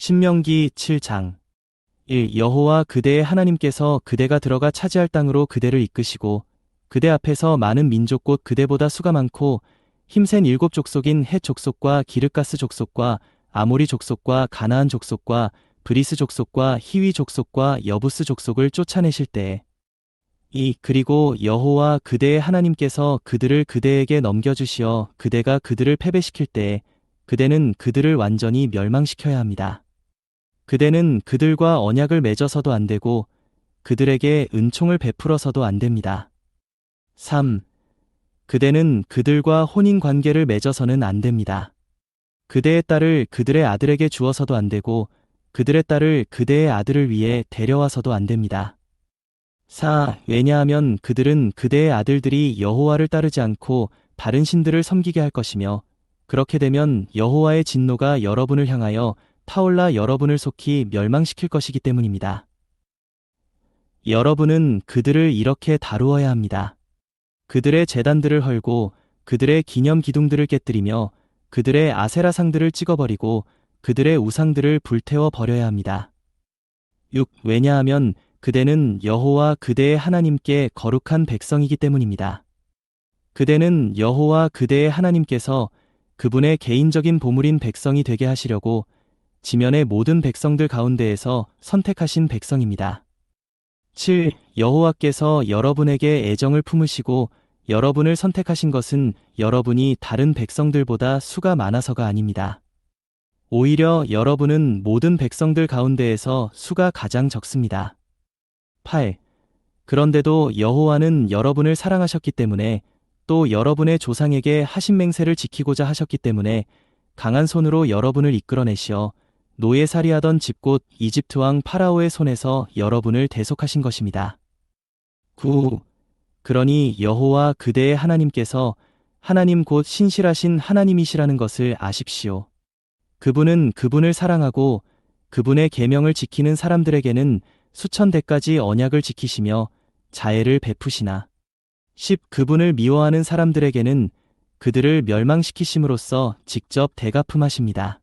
신명기 7장 1. 여호와 그대의 하나님께서 그대가 들어가 차지할 땅으로 그대를 이끄시고 그대 앞에서 많은 민족 곧 그대보다 수가 많고 힘센 7족속인 헷 족속과 기르가스 족속과 아모리 족속과 가나안 족속과 브리스 족속과 히위 족속과 여부스 족속을 쫓아내실 때에 2. 그리고 여호와 그대의 하나님께서 그들을 그대에게 넘겨주시어 그대가 그들을 패배시킬 때에 그대는 그들을 완전히 멸망시켜야 합니다. 그대는 그들과 언약을 맺어서도 안 되고 그들에게 은총을 베풀어서도 안 됩니다. 3. 그대는 그들과 혼인 관계를 맺어서는 안 됩니다. 그대의 딸을 그들의 아들에게 주어서도 안 되고 그들의 딸을 그대의 아들을 위해 데려와서도 안 됩니다. 4. 왜냐하면 그들은 그대의 아들들이 여호와를 따르지 않고 다른 신들을 섬기게 할 것이며 그렇게 되면 여호와의 진노가 여러분을 향하여 타올라 여러분을 속히 멸망시킬 것이기 때문입니다. 여러분은 그들을 이렇게 다루어야 합니다. 그들의 제단들을 헐고 그들의 기념 기둥들을 깨뜨리며 그들의 아세라상들을 찍어버리고 그들의 우상들을 불태워 버려야 합니다. 6. 왜냐하면 그대는 여호와 그대의 하나님께 거룩한 백성이기 때문입니다. 그대는 여호와 그대의 하나님께서 그분의 개인적인 보물인 백성이 되게 하시려고 지면의 모든 백성들 가운데에서 선택하신 백성입니다. 7. 여호와께서 여러분에게 애정을 품으시고 여러분을 선택하신 것은 여러분이 다른 백성들보다 수가 많아서가 아닙니다. 오히려 여러분은 모든 백성들 가운데에서 수가 가장 적습니다. 8. 그런데도 여호와는 여러분을 사랑하셨기 때문에 또 여러분의 조상에게 하신 맹세를 지키고자 하셨기 때문에 강한 손으로 여러분을 이끌어내시어 노예살이하던 집곳 이집트 왕 파라오의 손에서 여러분을 대속하신 것입니다. 9. 그러니 여호와 그대의 하나님께서 하나님 곧 신실하신 하나님이시라는 것을 아십시오. 그분은 그분을 사랑하고 그분의 계명을 지키는 사람들에게는 수천 대까지 언약을 지키시며 자애를 베푸시나 10. 그분을 미워하는 사람들에게는 그들을 멸망시키심으로써 직접 대가품하십니다.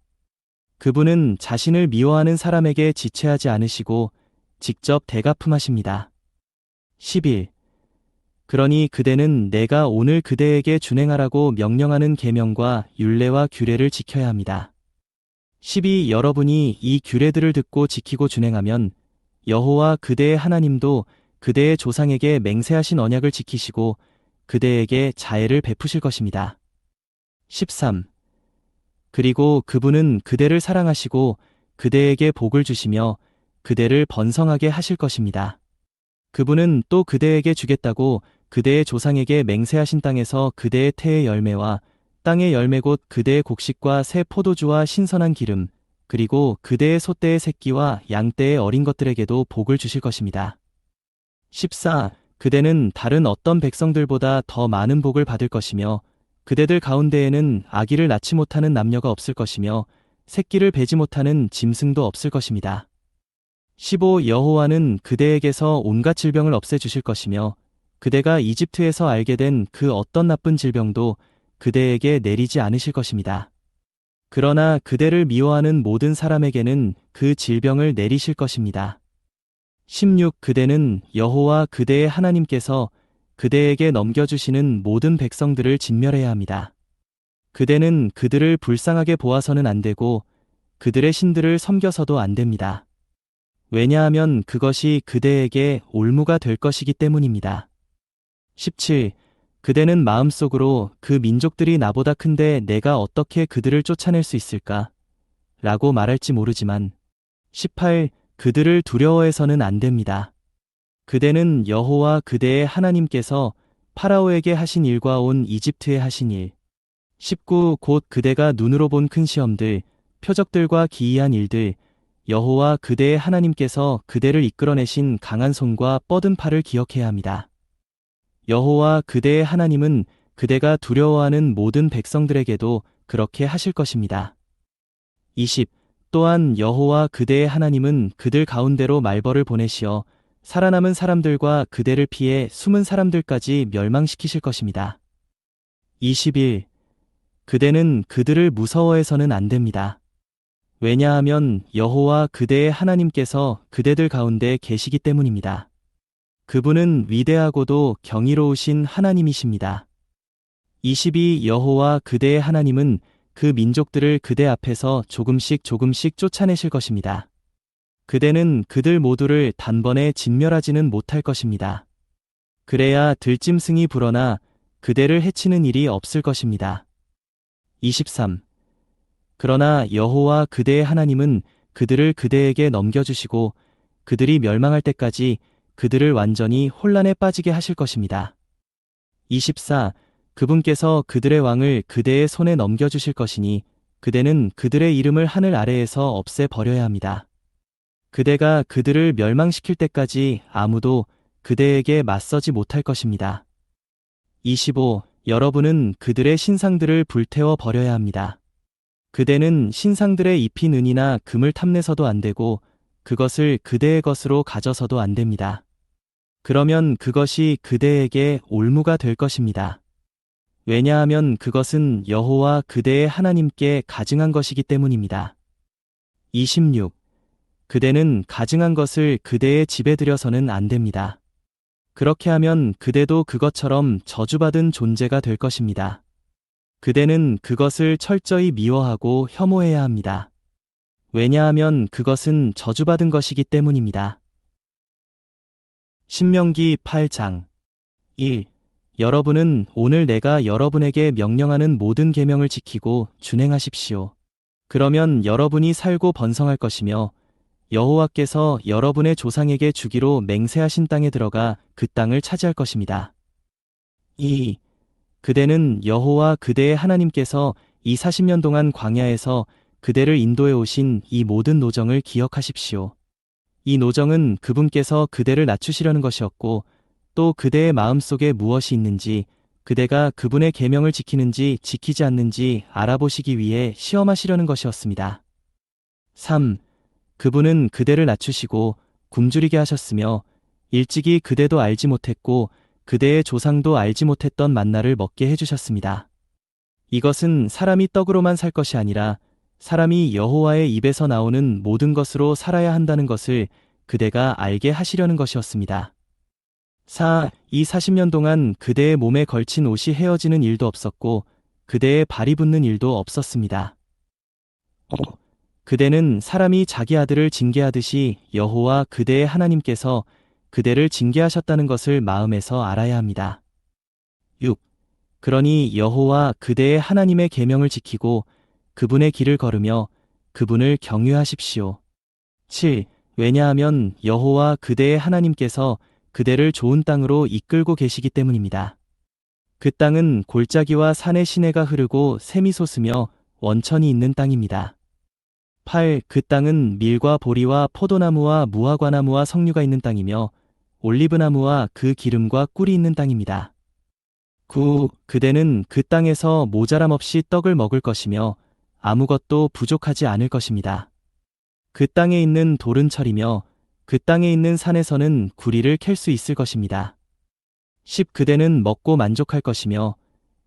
그분은 자신을 미워하는 사람에게 지체하지 않으시고 직접 대가품하십니다. 11. 그러니 그대는 내가 오늘 그대에게 준행하라고 명령하는 계명과 율례와 규례를 지켜야 합니다. 12. 여러분이 이 규례들을 듣고 지키고 준행하면 여호와 그대의 하나님도 그대의 조상에게 맹세하신 언약을 지키시고 그대에게 자애를 베푸실 것입니다. 13. 그리고 그분은 그대를 사랑하시고 그대에게 복을 주시며 그대를 번성하게 하실 것입니다. 그분은 또 그대에게 주겠다고 그대의 조상에게 맹세하신 땅에서 그대의 태의 열매와 땅의 열매 곧 그대의 곡식과 새 포도주와 신선한 기름 그리고 그대의 소떼의 새끼와 양떼의 어린 것들에게도 복을 주실 것입니다. 14. 그대는 다른 어떤 백성들보다 더 많은 복을 받을 것이며 그대들 가운데에는 아기를 낳지 못하는 남녀가 없을 것이며 새끼를 베지 못하는 짐승도 없을 것입니다. 15. 여호와는 그대에게서 온갖 질병을 없애주실 것이며 그대가 이집트에서 알게 된 그 어떤 나쁜 질병도 그대에게 내리지 않으실 것입니다. 그러나 그대를 미워하는 모든 사람에게는 그 질병을 내리실 것입니다. 16. 그대는 여호와 그대의 하나님께서 그대에게 넘겨주시는 모든 백성들을 진멸해야 합니다. 그대는 그들을 불쌍하게 보아서는 안 되고 그들의 신들을 섬겨서도 안 됩니다. 왜냐하면 그것이 그대에게 올무가 될 것이기 때문입니다. 17. 그대는 마음속으로 그 민족들이 나보다 큰데 내가 어떻게 그들을 쫓아낼 수 있을까? 라고 말할지 모르지만 18. 그들을 두려워해서는 안 됩니다. 그대는 여호와 그대의 하나님께서 파라오에게 하신 일과 온 이집트에 하신 일 19. 곧 그대가 눈으로 본 큰 시험들, 표적들과 기이한 일들 여호와 그대의 하나님께서 그대를 이끌어내신 강한 손과 뻗은 팔을 기억해야 합니다. 여호와 그대의 하나님은 그대가 두려워하는 모든 백성들에게도 그렇게 하실 것입니다. 20. 또한 여호와 그대의 하나님은 그들 가운데로 말벌을 보내시어 살아남은 사람들과 그대를 피해 숨은 사람들까지 멸망시키실 것입니다. 21. 그대는 그들을 무서워해서는 안 됩니다. 왜냐하면 여호와 그대의 하나님께서 그대들 가운데 계시기 때문입니다. 그분은 위대하고도 경이로우신 하나님이십니다. 22 여호와 그대의 하나님은 그 민족들을 그대 앞에서 조금씩 조금씩 쫓아내실 것입니다. 그대는 그들 모두를 단번에 진멸하지는 못할 것입니다. 그래야 들짐승이 불어나 그대를 해치는 일이 없을 것입니다. 23 그러나 여호와 그대의 하나님은 그들을 그대에게 넘겨주시고 그들이 멸망할 때까지 그들을 완전히 혼란에 빠지게 하실 것입니다. 24 그분께서 그들의 왕을 그대의 손에 넘겨주실 것이니 그대는 그들의 이름을 하늘 아래에서 없애 버려야 합니다. 그대가 그들을 멸망시킬 때까지 아무도 그대에게 맞서지 못할 것입니다. 25 여러분은 그들의 신상들을 불태워 버려야 합니다. 그대는 신상들의 입힌 은이나 금을 탐내서도 안 되고 그것을 그대의 것으로 가져서도 안 됩니다. 그러면 그것이 그대에게 올무가 될 것입니다. 왜냐하면 그것은 여호와 그대의 하나님께 가증한 것이기 때문입니다. 26 그대는 가증한 것을 그대의 집에 들여서는 안 됩니다. 그렇게 하면 그대도 그것처럼 저주받은 존재가 될 것입니다. 그대는 그것을 철저히 미워하고 혐오해야 합니다. 왜냐하면 그것은 저주받은 것이기 때문입니다. 신명기 8장 1. 여러분은 오늘 내가 여러분에게 명령하는 모든 계명을 지키고 준행하십시오. 그러면 여러분이 살고 번성할 것이며 여호와께서 여러분의 조상에게 주기로 맹세하신 땅에 들어가 그 땅을 차지할 것입니다. 2. 그대는 여호와 그대의 하나님께서 이 40년 동안 광야에서 그대를 인도해 오신 이 모든 노정을 기억하십시오. 이 노정은 그분께서 그대를 낮추시려는 것이었고 또 그대의 마음속에 무엇이 있는지 그대가 그분의 계명을 지키는지 지키지 않는지 알아보시기 위해 시험하시려는 것이었습니다. 3. 그분은 그대를 낮추시고 굶주리게 하셨으며 일찍이 그대도 알지 못했고 그대의 조상도 알지 못했던 만나를 먹게 해주셨습니다. 이것은 사람이 떡으로만 살 것이 아니라 사람이 여호와의 입에서 나오는 모든 것으로 살아야 한다는 것을 그대가 알게 하시려는 것이었습니다. 4. 이 40년 동안 그대의 몸에 걸친 옷이 헤어지는 일도 없었고 그대의 발이 붓는 일도 없었습니다. 5. 그대는 사람이 자기 아들을 징계하듯이 여호와 그대의 하나님께서 그대를 징계하셨다는 것을 마음에서 알아야 합니다. 6. 그러니 여호와 그대의 하나님의 계명을 지키고 그분의 길을 걸으며 그분을 경유하십시오. 7. 왜냐하면 여호와 그대의 하나님께서 그대를 좋은 땅으로 이끌고 계시기 때문입니다. 그 땅은 골짜기와 산의 시내가 흐르고 샘이 솟으며 원천이 있는 땅입니다. 8. 그 땅은 밀과 보리와 포도나무와 무화과나무와 석류가 있는 땅이며 올리브나무와 그 기름과 꿀이 있는 땅입니다. 9. 그대는 그 땅에서 모자람 없이 떡을 먹을 것이며 아무것도 부족하지 않을 것입니다. 그 땅에 있는 돌은 철이며 그 땅에 있는 산에서는 구리를 캘 수 있을 것입니다. 10. 그대는 먹고 만족할 것이며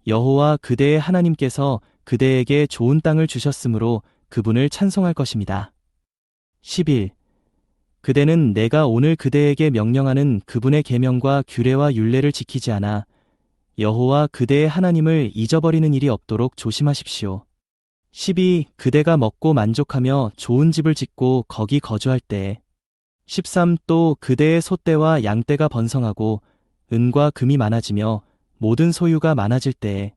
여호와 그대의 하나님께서 그대에게 좋은 땅을 주셨으므로 그분을 찬송할 것입니다. 11. 그대는 내가 오늘 그대에게 명령하는 그분의 계명과 규례와 율례를 지키지 않아 여호와 그대의 하나님을 잊어버리는 일이 없도록 조심하십시오. 12. 그대가 먹고 만족하며 좋은 집을 짓고 거기 거주할 때에 13. 또 그대의 소떼와 양떼가 번성하고 은과 금이 많아지며 모든 소유가 많아질 때에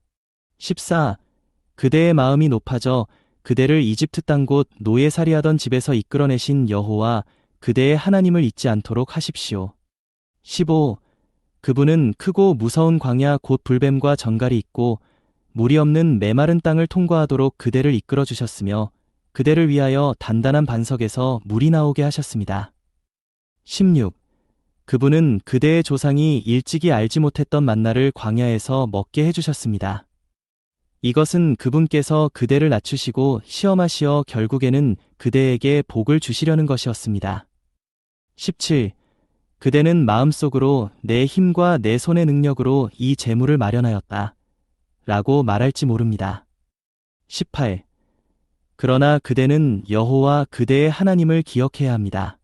14. 그대의 마음이 높아져 그대를 이집트 땅 곧 노예살이하던 집에서 이끌어내신 여호와 그대의 하나님을 잊지 않도록 하십시오. 15. 그분은 크고 무서운 광야 곧 불뱀과 정갈이 있고 물이 없는 메마른 땅을 통과하도록 그대를 이끌어 주셨으며 그대를 위하여 단단한 반석에서 물이 나오게 하셨습니다. 16. 그분은 그대의 조상이 일찍이 알지 못했던 만나를 광야에서 먹게 해주셨습니다. 이것은 그분께서 그대를 낮추시고 시험하시어 결국에는 그대에게 복을 주시려는 것이었습니다. 17. 그대는 마음속으로 내 힘과 내 손의 능력으로 이 재물을 마련하였다 라고 말할지 모릅니다. 18. 그러나 그대는 여호와 그대의 하나님을 기억해야 합니다.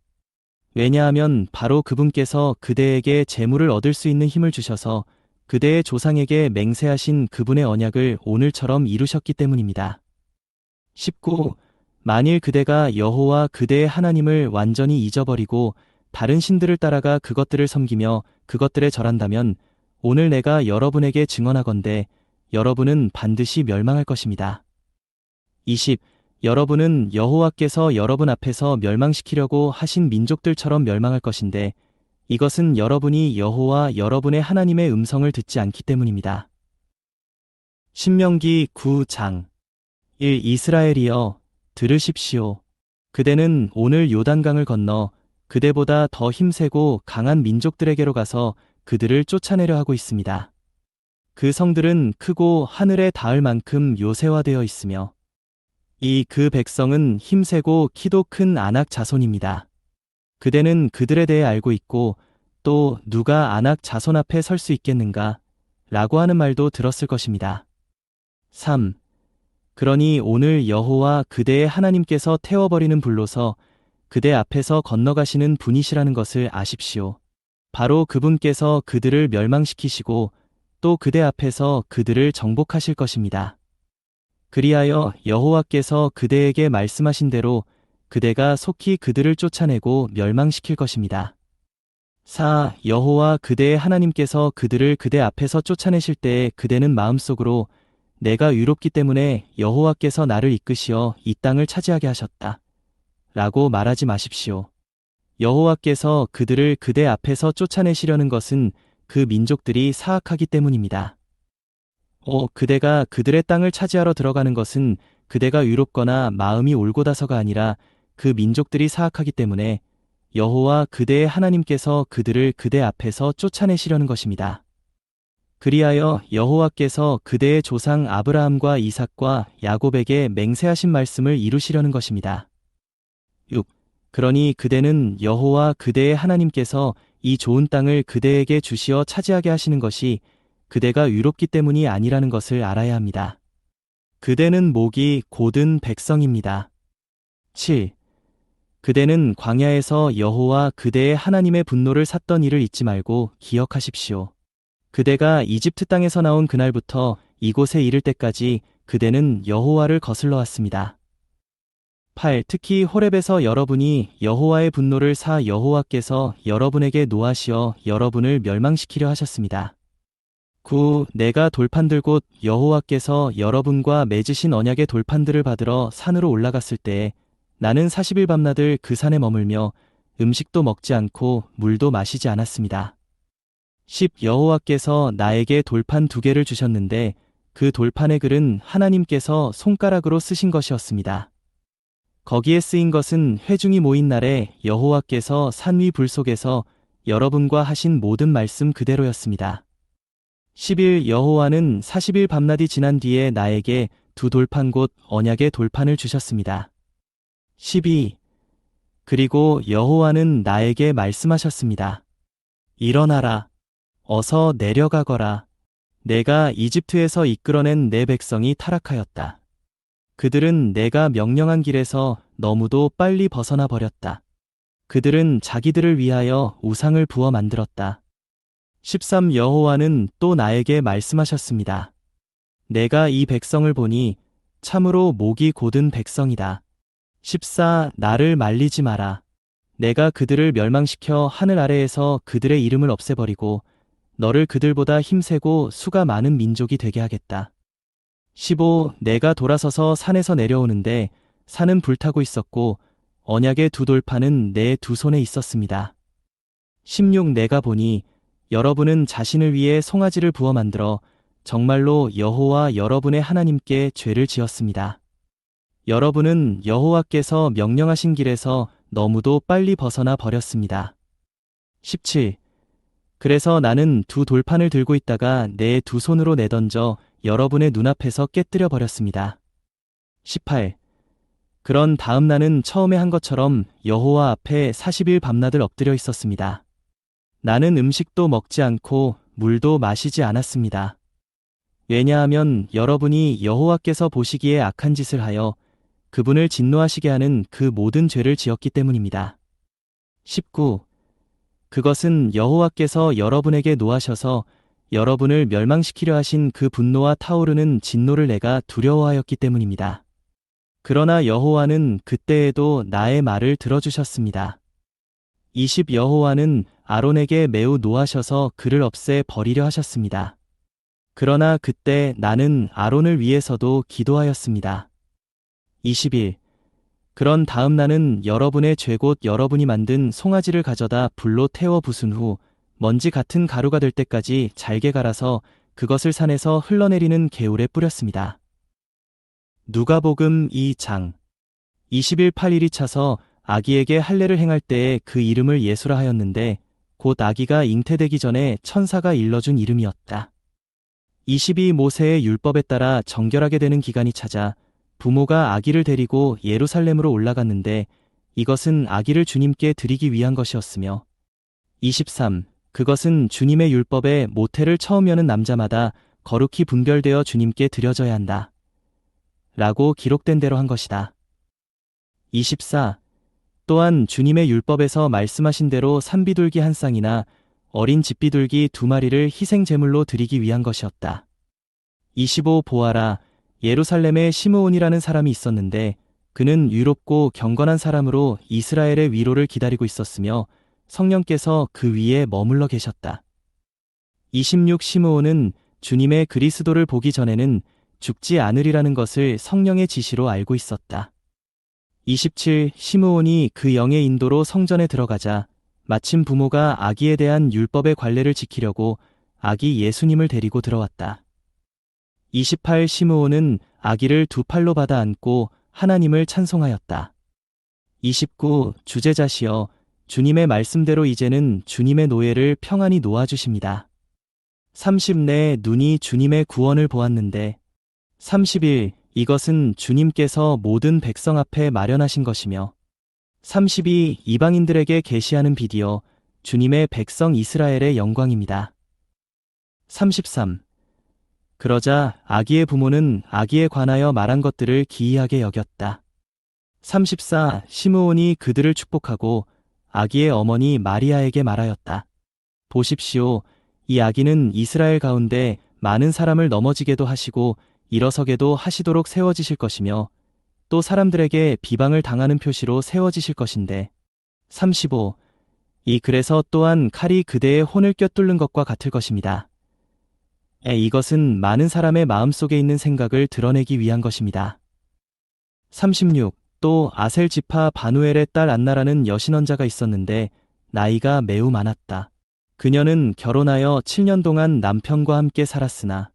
왜냐하면 바로 그분께서 그대에게 재물을 얻을 수 있는 힘을 주셔서 그대의 조상에게 맹세하신 그분의 언약을 오늘처럼 이루셨기 때문입니다. 19. 만일 그대가 여호와 그대의 하나님을 완전히 잊어버리고 다른 신들을 따라가 그것들을 섬기며 그것들에 절한다면 오늘 내가 여러분에게 증언하건대 여러분은 반드시 멸망할 것입니다. 20. 여러분은 여호와께서 여러분 앞에서 멸망시키려고 하신 민족들처럼 멸망할 것인데 이것은 여러분이 여호와 여러분의 하나님의 음성을 듣지 않기 때문입니다. 신명기 9장 1. 이스라엘이여 들으십시오. 그대는 오늘 요단강을 건너 그대보다 더 힘세고 강한 민족들에게로 가서 그들을 쫓아내려 하고 있습니다. 그 성들은 크고 하늘에 닿을 만큼 요새화되어 있으며 그 백성은 힘세고 키도 큰 아낙 자손입니다. 그대는 그들에 대해 알고 있고 또 누가 아낙 자손 앞에 설 수 있겠는가? 라고 하는 말도 들었을 것입니다. 3. 그러니 오늘 여호와 그대의 하나님께서 태워버리는 불로서 그대 앞에서 건너가시는 분이시라는 것을 아십시오. 바로 그분께서 그들을 멸망시키시고 또 그대 앞에서 그들을 정복하실 것입니다. 그리하여 여호와께서 그대에게 말씀하신 대로 그대가 속히 그들을 쫓아내고 멸망시킬 것입니다. 4. 여호와 그대의 하나님께서 그들을 그대 앞에서 쫓아내실 때에 그대는 마음속으로 내가 의롭기 때문에 여호와께서 나를 이끄시어 이 땅을 차지하게 하셨다. 라고 말하지 마십시오. 여호와께서 그들을 그대 앞에서 쫓아내시려는 것은 그 민족들이 사악하기 때문입니다. 그대가 그들의 땅을 차지하러 들어가는 것은 그대가 의롭거나 마음이 올곧아서가 아니라 그 민족들이 사악하기 때문에 여호와 그대의 하나님께서 그들을 그대 앞에서 쫓아내시려는 것입니다. 그리하여 여호와께서 그대의 조상 아브라함과 이삭과 야곱에게 맹세하신 말씀을 이루시려는 것입니다. 6. 그러니 그대는 여호와 그대의 하나님께서 이 좋은 땅을 그대에게 주시어 차지하게 하시는 것이 그대가 의롭기 때문이 아니라는 것을 알아야 합니다. 그대는 목이 곧은 백성입니다. 7. 그대는 광야에서 여호와 그대의 하나님의 분노를 샀던 일을 잊지 말고 기억하십시오. 그대가 이집트 땅에서 나온 그날부터 이곳에 이를 때까지 그대는 여호와를 거슬러 왔습니다. 8. 특히 호렙에서 여러분이 여호와의 분노를 사 여호와께서 여러분에게 노하시어 여러분을 멸망시키려 하셨습니다. 9. 내가 돌판들 곧 여호와께서 여러분과 맺으신 언약의 돌판들을 받으러 산으로 올라갔을 때에 나는 40일 밤낮을 그 산에 머물며 음식도 먹지 않고 물도 마시지 않았습니다. 10. 여호와께서 나에게 돌판 2개를 주셨는데 그 돌판의 글은 하나님께서 손가락으로 쓰신 것이었습니다. 거기에 쓰인 것은 회중이 모인 날에 여호와께서 산 위 불 속에서 여러분과 하신 모든 말씀 그대로였습니다. 10일 여호와는 40일 밤낮이 지난 뒤에 나에게 2 돌판 곧 언약의 돌판을 주셨습니다. 12. 그리고 여호와는 나에게 말씀하셨습니다. 일어나라. 어서 내려가거라. 내가 이집트에서 이끌어낸 내 백성이 타락하였다. 그들은 내가 명령한 길에서 너무도 빨리 벗어나 버렸다. 그들은 자기들을 위하여 우상을 부어 만들었다. 13. 여호와는 또 나에게 말씀하셨습니다. 내가 이 백성을 보니 참으로 목이 곧은 백성이다. 14. 나를 말리지 마라. 내가 그들을 멸망시켜 하늘 아래에서 그들의 이름을 없애버리고 너를 그들보다 힘세고 수가 많은 민족이 되게 하겠다. 15. 내가 돌아서서 산에서 내려오는데 산은 불타고 있었고 언약의 2 돌판은 내 2 손에 있었습니다. 16. 내가 보니 여러분은 자신을 위해 송아지를 부어 만들어 정말로 여호와 여러분의 하나님께 죄를 지었습니다. 여러분은 여호와께서 명령하신 길에서 너무도 빨리 벗어나 버렸습니다. 17. 그래서 나는 2 돌판을 들고 있다가 내 2 손으로 내던져 여러분의 눈앞에서 깨뜨려 버렸습니다. 18. 그런 다음 나는 처음에 한 것처럼 여호와 앞에 40일 밤낮을 엎드려 있었습니다. 나는 음식도 먹지 않고 물도 마시지 않았습니다. 왜냐하면 여러분이 여호와께서 보시기에 악한 짓을 하여 그분을 진노하시게 하는 그 모든 죄를 지었기 때문입니다. 19. 그것은 여호와께서 여러분에게 노하셔서 여러분을 멸망시키려 하신 그 분노와 타오르는 진노를 내가 두려워하였기 때문입니다. 그러나 여호와는 그때에도 나의 말을 들어주셨습니다. 20. 여호와는 아론에게 매우 노하셔서 그를 없애 버리려 하셨습니다. 그러나 그때 나는 아론을 위해서도 기도하였습니다. 21. 그런 다음 나는 여러분의 죄 곧 여러분이 만든 송아지를 가져다 불로 태워 부순 후 먼지 같은 가루가 될 때까지 잘게 갈아서 그것을 산에서 흘러내리는 개울에 뿌렸습니다. 누가복음 2장 20일 8일이 차서 아기에게 할례를 행할 때에 그 이름을 예수라 하였는데 곧 아기가 잉태되기 전에 천사가 일러준 이름이었다. 22. 모세의 율법에 따라 정결하게 되는 기간이 찾아 부모가 아기를 데리고 예루살렘으로 올라갔는데 이것은 아기를 주님께 드리기 위한 것이었으며 23. 그것은 주님의 율법에 모태를 처음 여는 남자마다 거룩히 분별되어 주님께 드려져야 한다. 라고 기록된 대로 한 것이다. 24. 또한 주님의 율법에서 말씀하신 대로 산비둘기 한 쌍이나 어린 집비둘기 2마리를 희생 제물로 드리기 위한 것이었다. 25. 보아라, 예루살렘에 시므온이라는 사람이 있었는데 그는 유롭고 경건한 사람으로 이스라엘의 위로를 기다리고 있었으며 성령께서 그 위에 머물러 계셨다. 26. 시므온은 주님의 그리스도를 보기 전에는 죽지 않으리라는 것을 성령의 지시로 알고 있었다. 27. 시므온이 그 영의 인도로 성전에 들어가자 마침 부모가 아기에 대한 율법의 관례를 지키려고 아기 예수님을 데리고 들어왔다. 28. 시므온은 아기를 2팔로 받아 안고 하나님을 찬송하였다. 29. 주제자시여, 주님의 말씀대로 이제는 주님의 노예를 평안히 놓아주십니다. 30. 내 눈이 주님의 구원을 보았는데 31. 이것은 주님께서 모든 백성 앞에 마련하신 것이며 32. 이방인들에게 계시하는 빛이여 주님의 백성 이스라엘의 영광입니다. 33. 그러자 아기의 부모는 아기에 관하여 말한 것들을 기이하게 여겼다. 34. 시므온이 그들을 축복하고 아기의 어머니 마리아에게 말하였다. 보십시오. 이 아기는 이스라엘 가운데 많은 사람을 넘어지게도 하시고 일어서게도 하시도록 세워지실 것이며 또 사람들에게 비방을 당하는 표시로 세워지실 것인데 35. 이 그래서 또한 칼이 그대의 혼을 꿰뚫는 것과 같을 것입니다. 이것은 많은 사람의 마음속에 있는 생각을 드러내기 위한 것입니다. 36. 또 아셀 지파 바누엘의 딸 안나라는 여신언자가 있었는데 나이가 매우 많았다. 그녀는 결혼하여 7년 동안 남편과 함께 살았으나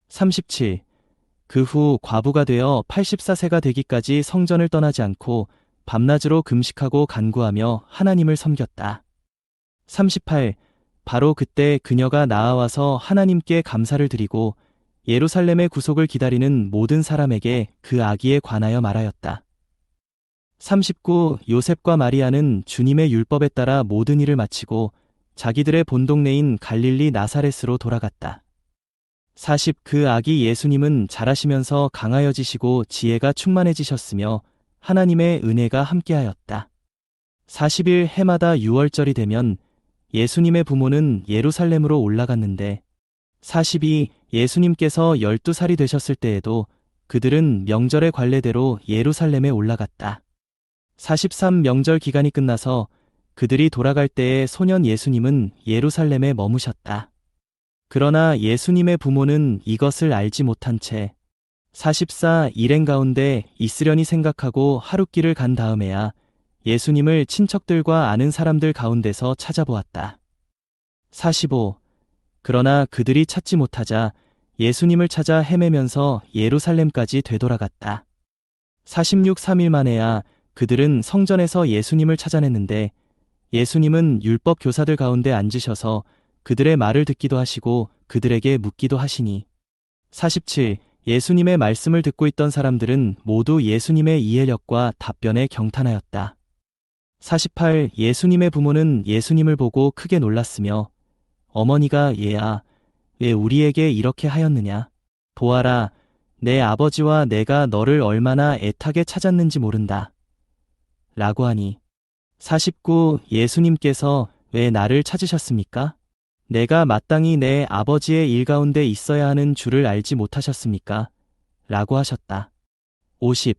37. 그 후 과부가 되어 84세가 되기까지 성전을 떠나지 않고 밤낮으로 금식하고 간구하며 하나님을 섬겼다. 38. 바로 그때 그녀가 나아와서 하나님께 감사를 드리고 예루살렘의 구속을 기다리는 모든 사람에게 그 아기에 관하여 말하였다. 39. 요셉과 마리아는 주님의 율법에 따라 모든 일을 마치고 자기들의 본동네인 갈릴리 나사렛으로 돌아갔다. 40. 그 아기 예수님은 자라시면서 강하여지시고 지혜가 충만해지셨으며 하나님의 은혜가 함께하였다. 40일 해마다 6월절이 되면 예수님의 부모는 예루살렘으로 올라갔는데 42. 예수님께서 12살이 되셨을 때에도 그들은 명절의 관례대로 예루살렘에 올라갔다. 43. 명절 기간이 끝나서 그들이 돌아갈 때에 소년 예수님은 예루살렘에 머무셨다. 그러나 예수님의 부모는 이것을 알지 못한 채 44. 일행 가운데 있으려니 생각하고 하룻길을 간 다음에야 예수님을 친척들과 아는 사람들 가운데서 찾아보았다. 45. 그러나 그들이 찾지 못하자 예수님을 찾아 헤매면서 예루살렘까지 되돌아갔다. 46. 3일 만에야 그들은 성전에서 예수님을 찾아냈는데 예수님은 율법 교사들 가운데 앉으셔서 그들의 말을 듣기도 하시고 그들에게 묻기도 하시니 47. 예수님의 말씀을 듣고 있던 사람들은 모두 예수님의 이해력과 답변에 경탄하였다. 48. 예수님의 부모는 예수님을 보고 크게 놀랐으며 어머니가 얘야, 왜 우리에게 이렇게 하였느냐? 보아라, 내 아버지와 내가 너를 얼마나 애타게 찾았는지 모른다. 라고 하니 49. 예수님께서 왜 나를 찾으셨습니까? 내가 마땅히 내 아버지의 일 가운데 있어야 하는 줄을 알지 못하셨습니까? 라고 하셨다. 50.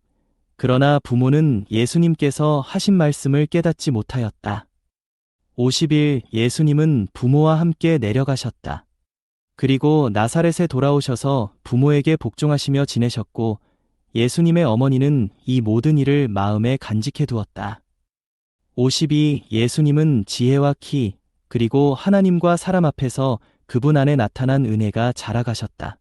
그러나 부모는 예수님께서 하신 말씀을 깨닫지 못하였다. 51. 예수님은 부모와 함께 내려가셨다. 그리고 나사렛에 돌아오셔서 부모에게 복종하시며 지내셨고 예수님의 어머니는 이 모든 일을 마음에 간직해 두었다. 52. 예수님은 지혜와 키, 그리고 하나님과 사람 앞에서 그분 안에 나타난 은혜가 자라가셨다.